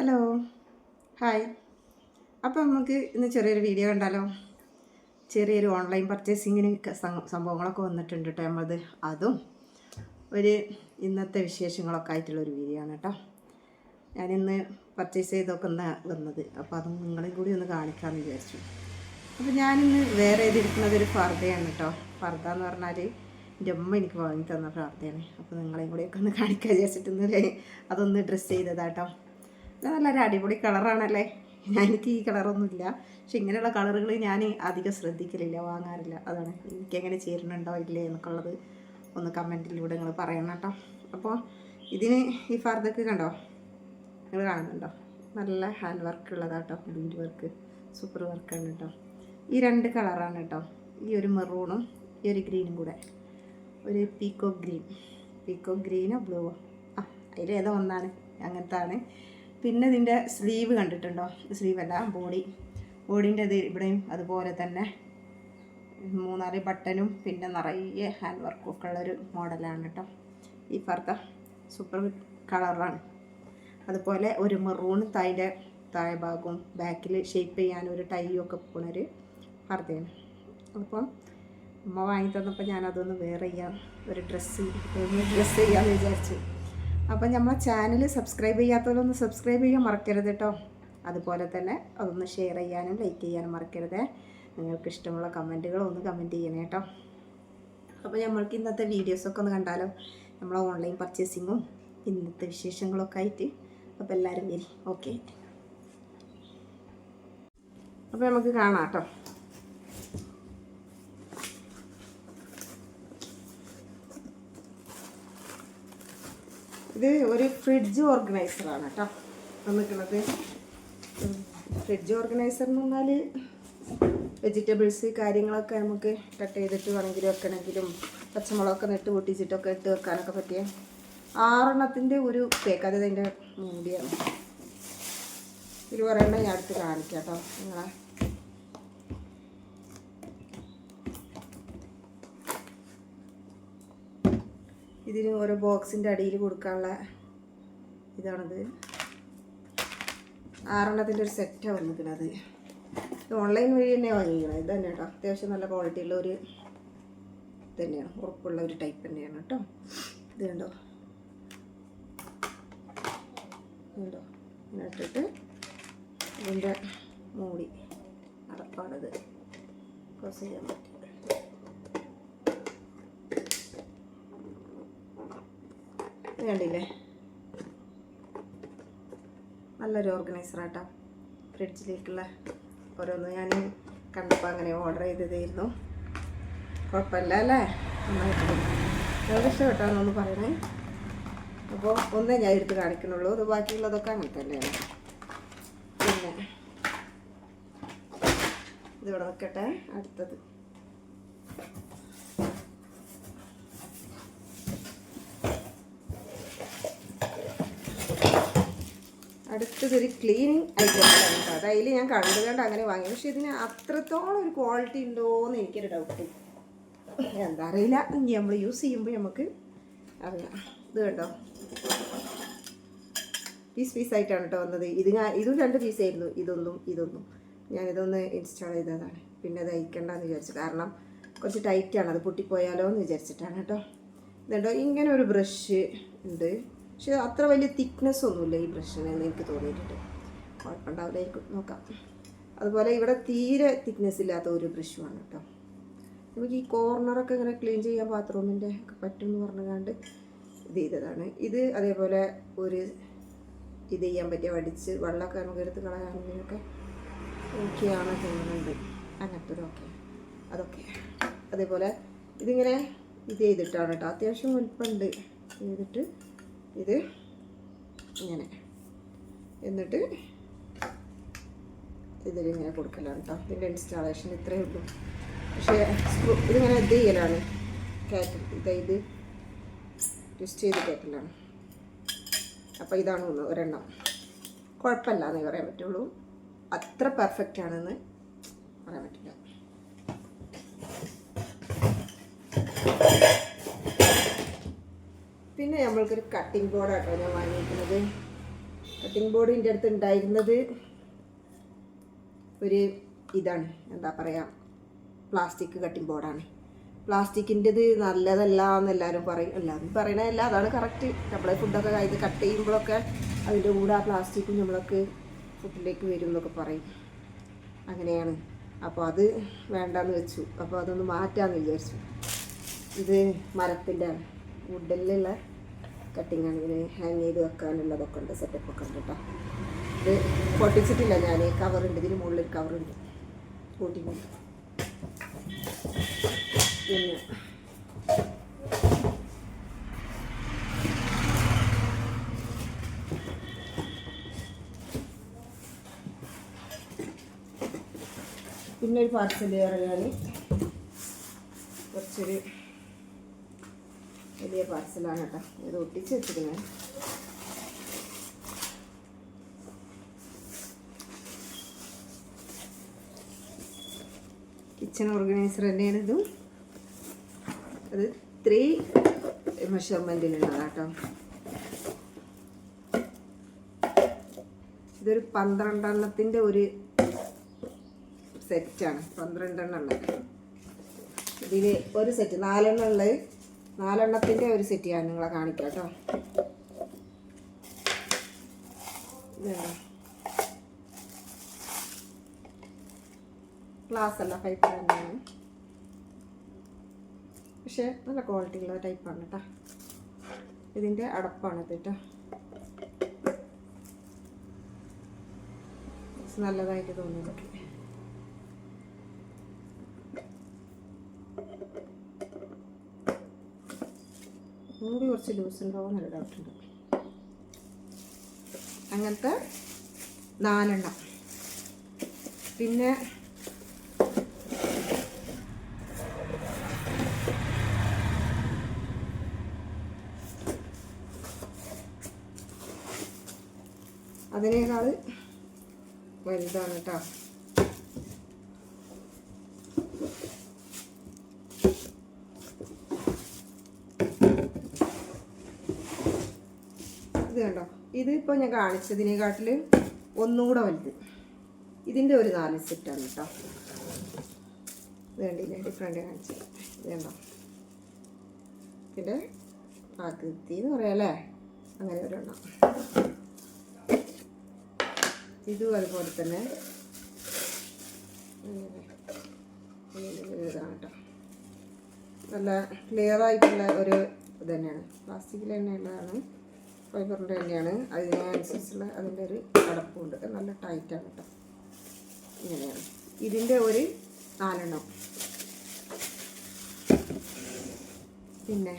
Hello hi. അപ്പോൾ നമുക്ക് ഇന്ന് ചെറിയൊരു വീഡിയോ കണ്ടാലോ? ചെറിയൊരു ഓൺലൈൻ പർച്ചേസിങ്ങിന് സംഭവങ്ങളൊക്കെ വന്നിട്ടുണ്ട് കേട്ടോ. നമ്മളത് അതും ഒരു ഇന്നത്തെ വിശേഷങ്ങളൊക്കെ ആയിട്ടുള്ളൊരു വീഡിയോ ആണ് കേട്ടോ. ഞാനിന്ന് പർച്ചേസ് ചെയ്തൊക്കെ വന്നത്, അപ്പോൾ അതും നിങ്ങളെയും കൂടി ഒന്ന് കാണിക്കാമെന്ന് വിചാരിച്ചു. അപ്പോൾ ഞാനിന്ന് വേറെ ചെയ്തിരിക്കുന്നത് ഒരു ഫർദയാണ് കേട്ടോ. ഫർദ എന്ന് പറഞ്ഞാൽ എൻ്റെ അമ്മ എനിക്ക് വാങ്ങി തന്ന ഫർദയാണ്. അപ്പോൾ നിങ്ങളെയും കൂടിയൊക്കെ ഒന്ന് കാണിക്കാൻ വിചാരിച്ചിട്ട് അതൊന്ന് ഡ്രസ്സ് ചെയ്തതാട്ടോ. നല്ലൊരു അടിപൊളി കളറാണല്ലേ. എനിക്ക് ഈ കളറൊന്നുമില്ല, പക്ഷെ ഇങ്ങനെയുള്ള കളറുകൾ ഞാൻ അധികം ശ്രദ്ധിക്കലില്ല, വാങ്ങാറില്ല. അതാണ് എനിക്കെങ്ങനെ ചേരുന്നുണ്ടോ ഇല്ലേ എന്നൊക്കെ ഉള്ളത് ഒന്ന് കമൻറ്റിലൂടെ നിങ്ങൾ പറയണം കേട്ടോ. അപ്പോൾ ഇതിന് ഈ ഫർദക്ക് കണ്ടോ, നിങ്ങൾ കാണുന്നുണ്ടോ? നല്ല ഹാൻഡ് വർക്ക് ഉള്ളതാട്ടോ, ബീഡ് വർക്ക്, സൂപ്പർ വർക്കാണ് കേട്ടോ. ഈ രണ്ട് കളറാണ് കേട്ടോ, ഈ ഒരു മെറൂണും ഈ ഒരു ഗ്രീനും കൂടെ, ഒരു പീക്കോ ഗ്രീനോ ബ്ലൂവോ അതിലേതോ ഒന്നാണ്, അങ്ങനത്തെ ആണ്. പിന്നെ ഇതിൻ്റെ സ്ലീവ് കണ്ടിട്ടുണ്ടോ? സ്ലീവല്ല, ബോഡീൻ്റെ ഇത് ഇവിടെയും അതുപോലെ തന്നെ 3-4 ബട്ടനും പിന്നെ നിറയെ ഹാൻഡ് വർക്കും ഒക്കെ ഉള്ളൊരു മോഡലാണ് കേട്ടോ. ഈ ഫർദ സൂപ്പർ കളറാണ്. അതുപോലെ ഒരു മെറൂൺ താഴെ ഭാഗവും ബാക്കിൽ ഷേപ്പ് ചെയ്യാൻ ഒരു ടൈയും ഒക്കെ പോണൊരു ഫർദയാണ്. അപ്പം അമ്മ വാങ്ങി തന്നപ്പോൾ ഞാനതൊന്ന് വെയർ ചെയ്യാം, ഒരു ഡ്രസ്സ് ചെയ്യാമെന്ന് വിചാരിച്ചു. അപ്പം നമ്മളെ ചാനൽ സബ്സ്ക്രൈബ് ചെയ്യാത്തവരൊന്ന് സബ്സ്ക്രൈബ് ചെയ്യാൻ മറക്കരുത് കേട്ടോ. അതുപോലെ തന്നെ അതൊന്ന് ഷെയർ ചെയ്യാനും ലൈക്ക് ചെയ്യാനും മറക്കരുത്. നിങ്ങൾക്ക് ഇഷ്ടമുള്ള കമൻറ്റുകൾ ഒന്ന് കമൻറ്റ് ചെയ്യണേ കേട്ടോ. അപ്പോൾ നമ്മൾക്ക് ഇന്നത്തെ വീഡിയോസൊക്കെ ഒന്ന് കണ്ടാലോ, നമ്മളെ ഓൺലൈൻ പർച്ചേസിങ്ങും ഇന്നത്തെ വിശേഷങ്ങളൊക്കെ ആയിട്ട്. അപ്പോൾ എല്ലാവരും വരി. ഓക്കെ, അപ്പോൾ നമുക്ക് കാണാം കേട്ടോ. ഇത് ഒരു ഫ്രിഡ്ജ് ഓർഗനൈസറാണ് കേട്ടോ വന്നിട്ടുള്ളത്. ഫ്രിഡ്ജ് ഓർഗനൈസർ എന്ന് പറഞ്ഞാൽ വെജിറ്റബിൾസ് കാര്യങ്ങളൊക്കെ നമുക്ക് കട്ട് ചെയ്തിട്ട് വേണമെങ്കിൽ വെക്കണമെങ്കിലും പച്ചമുളകൊക്കെ നെട്ട് പൊട്ടിച്ചിട്ടൊക്കെ ഇട്ട് വെക്കാനൊക്കെ പറ്റിയ 6 എണ്ണത്തിൻ്റെ ഒരു പേക്ക്. അത് അതിൻ്റെ മൂടിയാണ്. ഒരു ഒരെണ്ണം ഞാൻ അടുത്ത് കാണിക്കാം കേട്ടോ നിങ്ങളെ. ഇതിന് ഓരോ ബോക്സിൻ്റെ അടിയിൽ കൊടുക്കാനുള്ള ഇതാണത്. 6 എണ്ണത്തിൻ്റെ ഒരു സെറ്റാണ് വന്നിരിക്കുന്നത്. ഇത് ഓൺലൈൻ വഴി തന്നെ വാങ്ങിക്കണം. ഇത് തന്നെ കേട്ടോ, അത്യാവശ്യം നല്ല ക്വാളിറ്റി ഉള്ള ഒരു തന്നെയാണ്, ഉറപ്പുള്ള ഒരു ടൈപ്പ് തന്നെയാണ് കേട്ടോ. ഇത് കണ്ടോ ഇങ്ങനെ ഇട്ടിട്ട് ഇതിൻ്റെ മൂടി അടപ്പാണത് ക്ലോസ് ചെയ്യാൻ പറ്റും. കണ്ടില്ലേ, നല്ലൊരു ഓർഗനൈസറാട്ടോ. ഫ്രിഡ്ജിലേക്കുള്ള ഓരോന്ന് ഞാൻ കണ്ടപ്പോൾ അങ്ങനെ ഓർഡർ ചെയ്തതായിരുന്നു. കുഴപ്പമില്ല അല്ലേ, നന്നായിട്ട് ഇഷ്ടപ്പെട്ടാന്നൊന്ന് പറയണേ. അപ്പോൾ ഒന്നേ ഞാൻ എടുത്ത് കാണിക്കുന്നുള്ളൂ, അത് ബാക്കിയുള്ളതൊക്കെ അങ്ങനെ തന്നെയാണ്. പിന്നെ ഇതിവിടെ നിൽക്കട്ടെ. അടുത്തത് അടുത്തതൊരു ക്ലീനിങ് ഐറ്റംസാണ് കേട്ടോ. അതിൽ ഞാൻ കണ്ടുകൊണ്ട് അങ്ങനെ വാങ്ങി, പക്ഷെ ഇതിന് അത്രത്തോളം ഒരു ക്വാളിറ്റി ഉണ്ടോയെന്ന് എനിക്കൊരു ഡൗട്ട്. എന്താ അറിയില്ല, ഇനി നമ്മൾ യൂസ് ചെയ്യുമ്പോൾ നമുക്ക് അറിയാം. ഇത് കേട്ടോ, പീസായിട്ടാണ് കേട്ടോ വന്നത്. ഇതും 2 പീസായിരുന്നു, ഇതൊന്നും ഞാനിതൊന്ന് ഇൻസ്റ്റാൾ ചെയ്തതാണ്. പിന്നെ അത് അയക്കണ്ടെന്ന് വിചാരിച്ചു, കാരണം കുറച്ച് ടൈറ്റാണ്, അത് പൊട്ടിപ്പോയാലോ എന്ന് വിചാരിച്ചിട്ടാണ് കേട്ടോ. ഇതുണ്ടോ, ഇങ്ങനെ ഒരു ബ്രഷ് ഉണ്ട്, പക്ഷെ അത്ര വലിയ തിക്നെസ് ഒന്നുമില്ല ഈ ബ്രഷിന് എന്ന് എനിക്ക് തോന്നിയിട്ടുണ്ട്. കുഴപ്പമുണ്ടാവില്ലായിരിക്കും, നോക്കാം. അതുപോലെ ഇവിടെ തീരെ തിക്നെസ് ഇല്ലാത്ത ഒരു ബ്രഷുമാണ് കേട്ടോ. നമുക്ക് ഈ കോർണറൊക്കെ ഇങ്ങനെ ക്ലീൻ ചെയ്യാൻ ബാത്റൂമിൻ്റെ ഒക്കെ പറ്റുമെന്ന് പറഞ്ഞുകൊണ്ട് ഇത് ചെയ്തതാണ്. ഇത് അതേപോലെ ഒരു ഇത് ചെയ്യാൻ പറ്റിയ വടിച്ച് വെള്ളമൊക്കെ നമുക്ക് എടുത്ത് കളയാനൊക്കെ ഓക്കെയാണ് തോന്നുന്നുണ്ട്. അങ്ങനത്തെ ഒരു അതൊക്കെ അതേപോലെ ഇതിങ്ങനെ ഇത് ചെയ്തിട്ടാണ് കേട്ടോ, അത്യാവശ്യം വലിപ്പമുണ്ട്. ചെയ്തിട്ട് ഇത് ഇങ്ങനെ എന്നിട്ട് ഇതിലിങ്ങനെ കൊടുക്കലാണ് കേട്ടോ. ഇതിൻ്റെ ഇൻസ്റ്റാളേഷൻ ഇത്രയേ ഉള്ളൂ. പക്ഷേ ഇതിങ്ങനെ ഇത് ചെയ്യലാണ്, ഇത് ട്വിസ്റ്റ് ചെയ്ത് കയറ്റലാണ്. അപ്പോൾ ഇതാണ് ഒരെണ്ണം. കുഴപ്പമില്ല എന്നേ പറയാൻ പറ്റുള്ളൂ, അത്ര പെർഫെക്റ്റ് ആണെന്ന് പറയാൻ പറ്റില്ല. പിന്നെ നമ്മൾക്കൊരു കട്ടിംഗ് ബോർഡാട്ടോ ഞാൻ വാങ്ങിയിരിക്കുന്നത്. കട്ടിംഗ് ബോർഡ് എൻ്റെ അടുത്ത് ഉണ്ടായിരുന്നത് ഒരു ഇതാണ്, എന്താ പറയുക, പ്ലാസ്റ്റിക് കട്ടിംഗ് ബോർഡാണ്. പ്ലാസ്റ്റിക്കിൻ്റെത് നല്ലതല്ല എന്നെല്ലാവരും പറയും. എല്ലാവരും പറയണതല്ല, അതാണ് കറക്റ്റ്. നമ്മൾ ഫുഡൊക്കെ ഇത് കട്ട് ചെയ്യുമ്പോഴൊക്കെ അതിൻ്റെ കൂടെ ആ പ്ലാസ്റ്റിക്കും നമ്മളൊക്കെ ഫുഡിലേക്ക് വരും എന്നൊക്കെ പറയും. അങ്ങനെയാണ്. അപ്പോൾ അത് വേണ്ടാന്ന് വെച്ചു. അപ്പോൾ അതൊന്ന് മാറ്റാമെന്ന് വിചാരിച്ചു. ഇത് മരത്തിൻ്റെ വുഡിലുള്ള കട്ടിങ്ങാണ്. ഇതിന് ഹാങ് ചെയ്ത് വെക്കാനുള്ളതൊക്കെ ഉണ്ട്, സെറ്റപ്പൊക്കെ ഉണ്ട് കേട്ടോ. ഇത് പൊട്ടിച്ചിട്ടില്ല ഞാൻ. കവറുണ്ട്, ഇതിന് മുകളിലൊരു കവറുണ്ട് കൂട്ടിക്കൊണ്ട്. പിന്നെ ഒരു പാർസൽ പറയാൻ കുറച്ചൊരു വലിയ പാർസലാണ് കേട്ടോ. ഇത് ഒട്ടിച്ച് വെച്ചിരിക്കുന്നത്. കിച്ചൺ ഓർഗനൈസർ തന്നെയാണ് ഇതും. അത് 3 മെഷർമെൻറ്റിലുള്ളതാണ് കേട്ടോ. ഇതൊരു 12 എണ്ണത്തിൻ്റെ ഒരു സെറ്റാണ്. 12 എണ്ണം ഉള്ളത്. ഇതിൽ ഒരു സെറ്റ് 4 എണ്ണം ഉള്ളത്. 4 എണ്ണത്തിൻ്റെ ഒരു സെറ്റ് ഞാൻ നിങ്ങളെ കാണിക്കാം കേട്ടോ. ഇതാണ് ഗ്ലാസ് അല്ല, പൈപ്പ് തന്നെയാണ്. പക്ഷേ നല്ല ക്വാളിറ്റിയുള്ള ടൈപ്പാണ് കേട്ടോ. ഇതിൻ്റെ അടപ്പാണിത് കേട്ടോ. നല്ലതായിട്ട് തോന്നുന്നു. മൂടി കുറച്ച് ലൂസ് ഉണ്ടാവും എന്നൊരു ഡൗട്ടുണ്ട്. അങ്ങനത്തെ 4 എണ്ണം. പിന്നെ അതിനേക്കാൾ വലുതാണ് കേട്ടോ. ഇത് കണ്ടോ, ഇതിപ്പോൾ ഞാൻ കാണിച്ചതിനെക്കാട്ടിൽ ഒന്നുകൂടെ വലുത്. ഇതിൻ്റെ ഒരു 4 സെറ്റാണ് കേട്ടോ. ഇത് കണ്ടില്ലേ, ഡിഫറെൻ്റ് കാണിച്ചത്. ഇത് കണ്ടോ, ഇതിൻ്റെ ആകൃതി എന്ന് പറയാമല്ലേ, അങ്ങനെ ഒരെണ്ണം. ഇതും അതുപോലെ തന്നെ ഇതാണ് കേട്ടോ. നല്ല ക്ലിയർ ആയിട്ടുള്ള ഒരു ഇത് തന്നെയാണ്. പ്ലാസ്റ്റിക്കിൽ തന്നെയുള്ളതാണ്, ഫൈബറിൻ്റെ തന്നെയാണ്. അതിനനുസരിച്ചുള്ള അതിൻ്റെ ഒരു അടപ്പുണ്ട്. നല്ല ടൈറ്റാണ് കേട്ടോ. ഇങ്ങനെയാണ്. ഇതിൻ്റെ ഒരു 4 എണ്ണം. പിന്നെ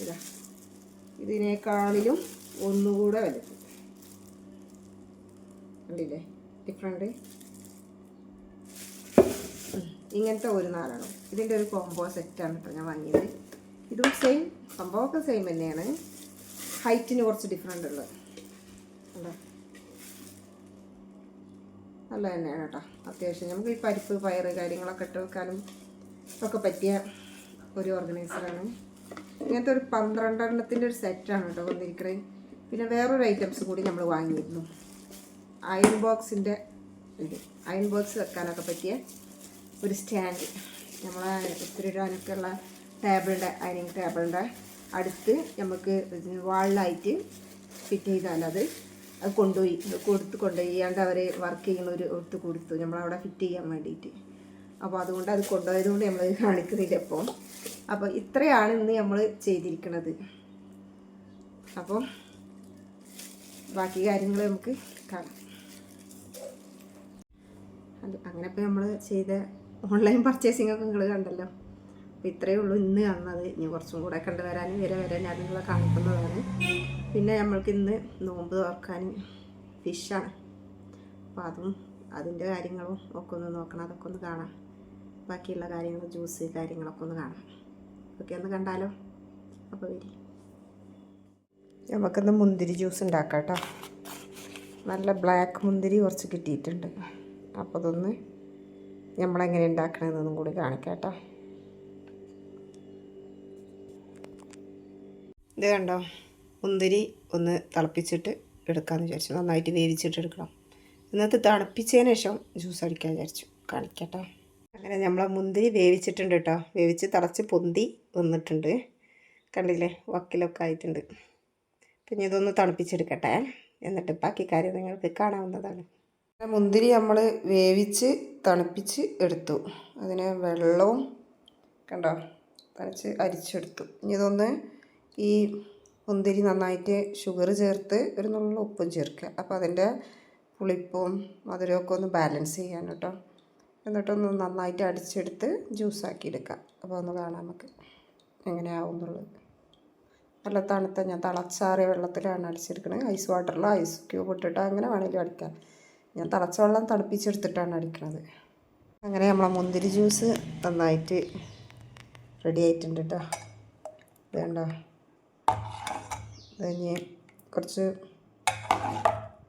ഇതാ, ഇതിനേക്കാളിലും ഒന്നുകൂടെ വലുത്. കണ്ടില്ലേ ഡിഫറെൻ്റ്. ഇങ്ങനത്തെ ഒരു 4 എണ്ണം. ഇതിൻ്റെ ഒരു കോംബോ സെറ്റാണ് കേട്ടോ ഞാൻ വാങ്ങിയത്. ഇതും സെയിം സംഭവമൊക്കെ സെയിം തന്നെയാണ്. ഹൈറ്റിന് കുറച്ച് ഡിഫറെൻ്റ് ഉള്ളത്. അല്ലേ, നല്ല തന്നെയാണ് കേട്ടോ. അത്യാവശ്യം നമുക്ക് ഈ പരിപ്പ് പയറ് കാര്യങ്ങളൊക്കെ ഇട്ട് വെക്കാനും ഒക്കെ പറ്റിയ ഒരു ഓർഗനൈസറാണ്. ഇങ്ങനത്തെ ഒരു 12 എണ്ണത്തിൻ്റെ ഒരു സെറ്റാണ് കേട്ടോ വന്നിരിക്കുന്നത്. പിന്നെ വേറൊരു ഐറ്റംസ് കൂടി നമ്മൾ വാങ്ങിയിരുന്നു. അയൺ ബോക്സിൻ്റെ ഇത്, അയൺ ബോക്സ് വെക്കാനൊക്കെ പറ്റിയ ഒരു സ്റ്റാൻഡ്. നമ്മളെ ഇത്തിരി ഇടാനൊക്കെ ഉള്ള ടേബിളിൻ്റെ, അയണിങ് ടേബിളിൻ്റെ അടുത്ത് നമുക്ക് വാളിലായിട്ട് ഫിറ്റ് ചെയ്താൽ അത് കൊണ്ടുപോയാണ്ട് അവർ വർക്ക് ചെയ്യുന്ന ഒരു ഒത്ത് കൊടുത്തു നമ്മളവിടെ ഫിറ്റ് ചെയ്യാൻ വേണ്ടിയിട്ട്. അപ്പോൾ അതുകൊണ്ട് അത് കൊണ്ടുപോയതുകൊണ്ട് നമ്മൾ കാണിക്കുന്നില്ല ഇപ്പോൾ. അപ്പോൾ ഇത്രയാണ് ഇന്ന് നമ്മൾ ചെയ്തിരിക്കുന്നത്. അപ്പം ബാക്കി കാര്യങ്ങൾ നമുക്ക് കാണാം. അങ്ങനെ ഇപ്പോൾ നമ്മൾ ചെയ്ത ഓൺലൈൻ പർച്ചേസിംഗ് ഒക്കെ നിങ്ങൾ കണ്ടല്ലോ. അപ്പോൾ ഇത്രയേ ഉള്ളൂ ഇന്ന് കാണുന്നത്. ഇനി കുറച്ചും കൂടെ കണ്ടുവരാൻ വരെ ഞാൻ നിങ്ങളെ കാണിക്കുന്നതാണ്. പിന്നെ നമ്മൾക്ക് ഇന്ന് നോമ്പ് തുറക്കാൻ ഫിഷാണ്. അപ്പോൾ അതും അതിൻ്റെ കാര്യങ്ങളും ഒക്കെ ഒന്ന് നോക്കണം, അതൊക്കെ ഒന്ന് കാണാം. ബാക്കിയുള്ള കാര്യങ്ങൾ, ജ്യൂസ് കാര്യങ്ങളൊക്കെ ഒന്ന് കാണാം. ഒക്കെ ഒന്ന് കണ്ടാലോ. അപ്പോൾ വരി, നമുക്കിന്ന് മുന്തിരി ജ്യൂസ് ഉണ്ടാക്കാം കേട്ടോ. നല്ല ബ്ലാക്ക് മുന്തിരി കുറച്ച് കിട്ടിയിട്ടുണ്ട്. അപ്പോൾ അതൊന്ന് നമ്മളെങ്ങനെ ഉണ്ടാക്കണമെന്നൊന്നും കൂടി കാണിക്കാം കേട്ടോ. ഇത് കണ്ടോ, മുന്തിരി ഒന്ന് തിളപ്പിച്ചിട്ട് എടുക്കാമെന്ന് വിചാരിച്ചു. നന്നായിട്ട് വേവിച്ചിട്ട് എടുക്കണം. എന്നിട്ട് തണുപ്പിച്ചതിന് ശേഷം ജ്യൂസ് അടിക്കാൻ വിചാരിച്ചു. കാണിക്കട്ടോ. അങ്ങനെ നമ്മളെ മുന്തിരി വേവിച്ചിട്ടുണ്ട് കേട്ടോ. വേവിച്ച് തിളച്ച് പൊന്തി വന്നിട്ടുണ്ട്. കണ്ടില്ലേ, വക്കിലൊക്കെ ആയിട്ടുണ്ട്. പിന്നെ ഇതൊന്ന് തണുപ്പിച്ചെടുക്കട്ടെ. എന്നിട്ട് ബാക്കി കാര്യം നിങ്ങൾക്ക് കാണാവുന്നതാണ്. മുന്തിരി നമ്മൾ വേവിച്ച് തണുപ്പിച്ച് എടുത്തു. അതിന് വെള്ളവും കണ്ടോ തളിച്ച് അരിച്ചെടുത്തു. ഇനി ഇതൊന്ന് ഈ മുന്തിരി നന്നായിട്ട് ഷുഗർ ചേർത്ത് ഒരു നുള്ള ഉപ്പും ചേർക്കുക. അപ്പോൾ അതിൻ്റെ പുളിപ്പും മധുരമൊക്കെ ഒന്ന് ബാലൻസ് ചെയ്യാൻ കേട്ടോ. എന്നിട്ടൊന്ന് നന്നായിട്ട് അടിച്ചെടുത്ത് ജ്യൂസാക്കി എടുക്കാം. അപ്പോൾ ഒന്ന് കാണാം നമുക്ക് എങ്ങനെയാവും എന്നുള്ളത്. നല്ല തണുത്ത ഞാൻ തിളച്ചാറിയ വെള്ളത്തിലാണ് അടിച്ചെടുക്കുന്നത്. ഐസ് വാട്ടറിലോ ഐസ് ക്യൂബ് ഇട്ടിട്ടോ അങ്ങനെ വേണമെങ്കിലും അടിക്കാം. ഞാൻ തിളച്ച വെള്ളം തണുപ്പിച്ചെടുത്തിട്ടാണ് അടിക്കുന്നത്. അങ്ങനെ നമ്മളെ മുന്തിരി ജ്യൂസ് നന്നായിട്ട് റെഡി ആയിട്ടുണ്ട് കേട്ടോ. ഇത് കണ്ടോ, ഇത് കഴിഞ്ഞ് കുറച്ച്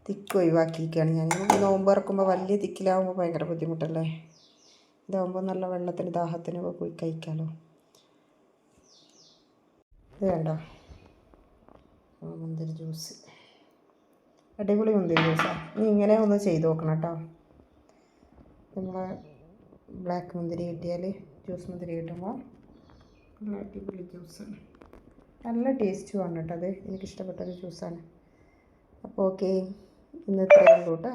തിക്ക് ഒഴിവാക്കിയിരിക്കുകയാണ് ഞാൻ. നോമ്പ് ഇറക്കുമ്പോൾ വലിയ തിക്കിലാവുമ്പോൾ ഭയങ്കര ബുദ്ധിമുട്ടല്ലേ. ഇതാകുമ്പോൾ നല്ല വെള്ളത്തിന് ദാഹത്തിനൊക്കെ പോയി കഴിക്കാമല്ലോ. ഇത് കണ്ടോ മുന്തിരി ജ്യൂസ്, അടിപൊളി മുന്തിരി ജ്യൂസാണ്. ഇനി ഇങ്ങനെ ഒന്ന് ചെയ്ത് നോക്കണം കേട്ടോ. നമ്മളെ ബ്ലാക്ക് മുന്തിരി കിട്ടിയാൽ, ജ്യൂസ് മുന്തിരി കിട്ടുമ്പോൾ നല്ല അടിപൊളി ജ്യൂസാണ്. നല്ല ടേസ്റ്റുമാണ് കേട്ടോ. അത് എനിക്കിഷ്ടപ്പെട്ടൊരു ജ്യൂസാണ്. അപ്പോൾ ഓക്കെ, ഇന്ന് ഇത്രയേ ഉള്ളൂ കേട്ടോ.